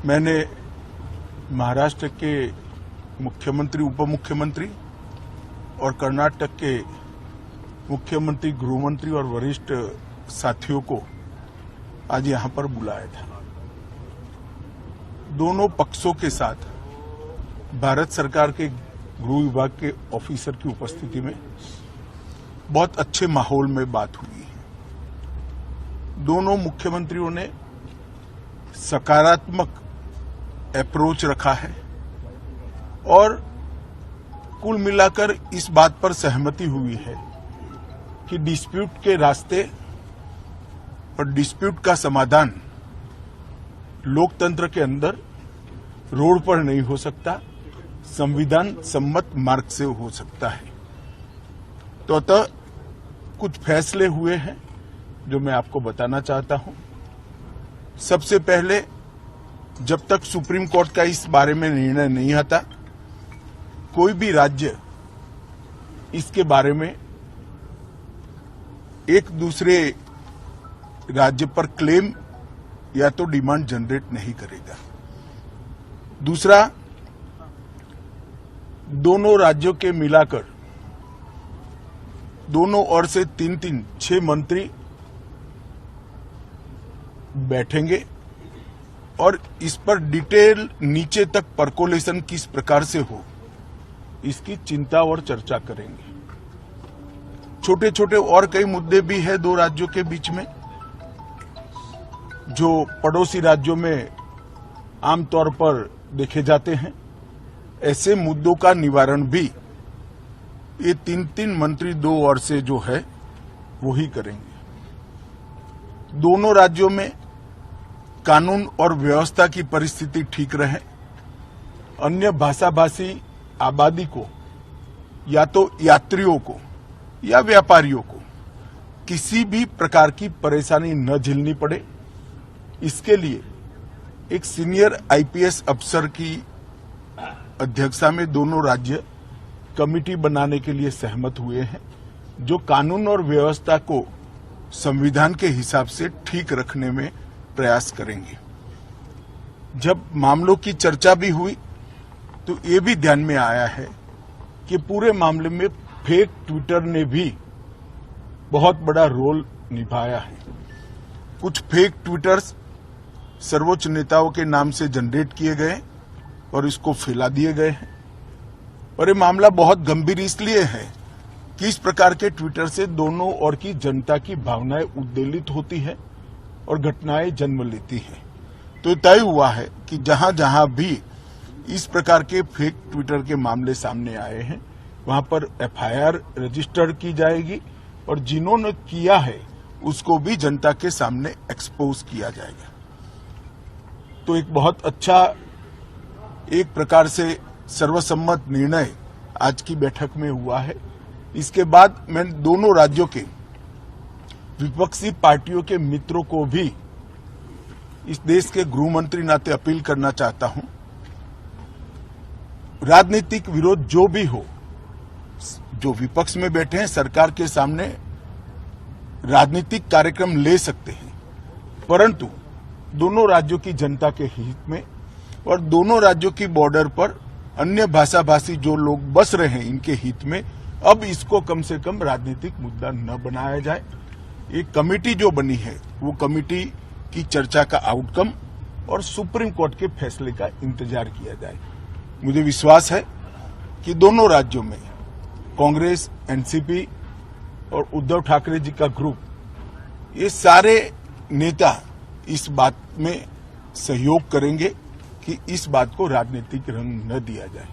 मैंने महाराष्ट्र के मुख्यमंत्री, उप मुख्यमंत्री और कर्नाटक के मुख्यमंत्री, गृहमंत्री और वरिष्ठ साथियों को आज यहां पर बुलाया था। दोनों पक्षों के साथ भारत सरकार के गृह विभाग के ऑफिसर की उपस्थिति में बहुत अच्छे माहौल में बात हुई है। दोनों मुख्यमंत्रियों ने सकारात्मक अप्रोच रखा है और कुल मिलाकर इस बात पर सहमति हुई है कि डिस्प्यूट के रास्ते और डिस्प्यूट का समाधान लोकतंत्र के अंदर रोड पर नहीं हो सकता, संविधान सम्मत मार्ग से हो सकता है। तो अतः कुछ फैसले हुए हैं जो मैं आपको बताना चाहता हूं। सबसे पहले, जब तक सुप्रीम कोर्ट का इस बारे में निर्णय नहीं आता, कोई भी राज्य इसके बारे में एक दूसरे राज्य पर क्लेम या तो डिमांड जनरेट नहीं करेगा। दूसरा, दोनों राज्यों के मिलाकर दोनों ओर से 6 मंत्री बैठेंगे और इस पर डिटेल नीचे तक परकोलेशन किस प्रकार से हो, इसकी चिंता और चर्चा करेंगे। छोटे छोटे और कई मुद्दे भी हैं दो राज्यों के बीच में, जो पड़ोसी राज्यों में आमतौर पर देखे जाते हैं। ऐसे मुद्दों का निवारण भी ये 3 मंत्री दो ओर से जो है वो ही करेंगे। दोनों राज्यों में कानून और व्यवस्था की परिस्थिति ठीक रहे, अन्य भाषाभाषी आबादी को या तो यात्रियों को या व्यापारियों को किसी भी प्रकार की परेशानी न झेलनी पड़े, इसके लिए एक सीनियर आईपीएस अफसर की अध्यक्षता में दोनों राज्य कमेटी बनाने के लिए सहमत हुए हैं, जो कानून और व्यवस्था को संविधान के हिसाब से ठीक रखने में प्रयास करेंगे। जब मामलों की चर्चा भी हुई तो ये भी ध्यान में आया है कि पूरे मामले में फेक ट्विटर ने भी बहुत बड़ा रोल निभाया है। कुछ फेक ट्विटर्स सर्वोच्च नेताओं के नाम से जनरेट किए गए और इसको फैला दिए गए हैं। और ये मामला बहुत गंभीर इसलिए है कि इस प्रकार के ट्विटर से दोनों ओर की जनता की भावनाएं उद्वेलित होती है और घटनाएं जन्म लेती हैं। तो तय हुआ है कि जहां जहां भी इस प्रकार के फेक ट्विटर के मामले सामने आए हैं, वहां पर एफआईआर रजिस्टर की जाएगी और जिन्होंने किया है उसको भी जनता के सामने एक्सपोज किया जाएगा। तो एक बहुत अच्छा, एक प्रकार से सर्वसम्मत निर्णय आज की बैठक में हुआ है। इसके बाद मैं दोनों राज्यों के विपक्षी पार्टियों के मित्रों को भी इस देश के गृह मंत्री नाते अपील करना चाहता हूं, राजनीतिक विरोध जो भी हो, जो विपक्ष में बैठे हैं सरकार के सामने राजनीतिक कार्यक्रम ले सकते हैं, परंतु दोनों राज्यों की जनता के हित में और दोनों राज्यों की बॉर्डर पर अन्य भाषाभाषी जो लोग बस रहे हैं इनके हित में अब इसको कम से कम राजनीतिक मुद्दा न बनाया जाए। एक कमेटी जो बनी है वो कमेटी की चर्चा का आउटकम और सुप्रीम कोर्ट के फैसले का इंतजार किया जाए। मुझे विश्वास है कि दोनों राज्यों में कांग्रेस, एनसीपी और उद्धव ठाकरे जी का ग्रुप, ये सारे नेता इस बात में सहयोग करेंगे कि इस बात को राजनीतिक रंग न दिया जाए।